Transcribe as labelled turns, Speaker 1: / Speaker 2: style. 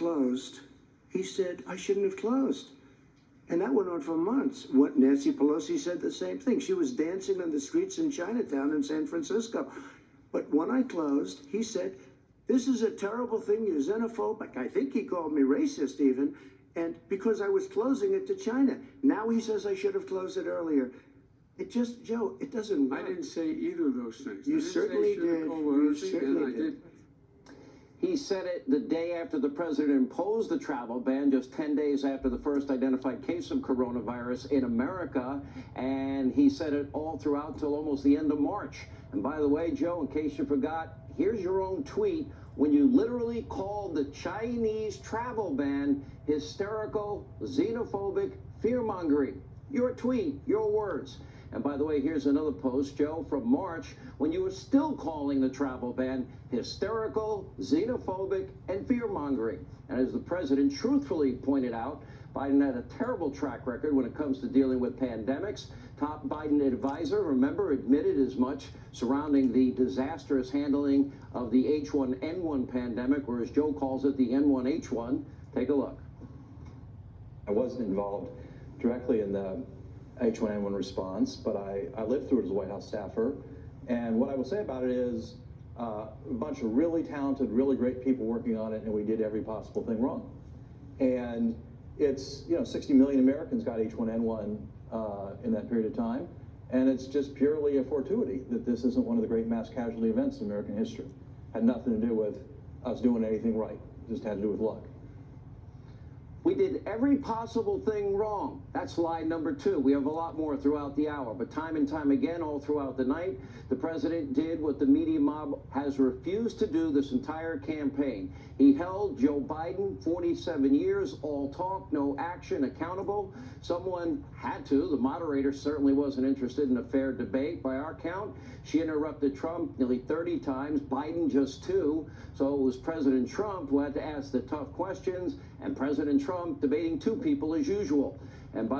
Speaker 1: closed, he said, I shouldn't have closed. And that went on for months. What Nancy Pelosi said the same thing. She was dancing on the streets in Chinatown in San Francisco. But when I closed, he said, this is a terrible thing. You're xenophobic. I think he called me racist even. And because I was closing it to China. Now he says I should have closed it earlier. It just, Joe, it doesn't work.
Speaker 2: I didn't say either of those things.
Speaker 1: You certainly did. You certainly did.
Speaker 3: He said it the day after the president imposed the travel ban, just 10 days after the first identified case of coronavirus in America. And he said it all throughout till almost the end of March. And by the way, Joe, in case you forgot, here's your own tweet when you literally called the Chinese travel ban hysterical, xenophobic, fear-mongering. Your tweet, your words. And by the way, here's another post, Joe, from March, when you were still calling the travel ban hysterical, xenophobic, and fear-mongering. And as the president truthfully pointed out, Biden had a terrible track record when it comes to dealing with pandemics. Top Biden advisor, remember, admitted as much surrounding the disastrous handling of the H1N1 pandemic, or as Joe calls it, the N1H1. Take a look.
Speaker 4: I wasn't involved directly in the H1N1 response, but I lived through it as a White House staffer. And what I will say about it is a bunch of really talented, really great people working on it, and we did every possible thing wrong. And it's, 60 million Americans got H1N1 in that period of time, and it's just purely a fortuity that this isn't one of the great mass casualty events in American history. Had nothing to do with us doing anything right, just had to do with luck.
Speaker 3: We did every possible thing wrong. That's lie number 2. We have a lot more throughout the hour, but time and time again, all throughout the night, the president did what the media mob has refused to do this entire campaign. He held Joe Biden 47 years, all talk, no action, accountable. Someone had to. The moderator certainly wasn't interested in a fair debate. By our count, she interrupted Trump nearly 30 times, Biden just 2. So it was President Trump who had to ask the tough questions, and President Trump debating 2 people as usual. And by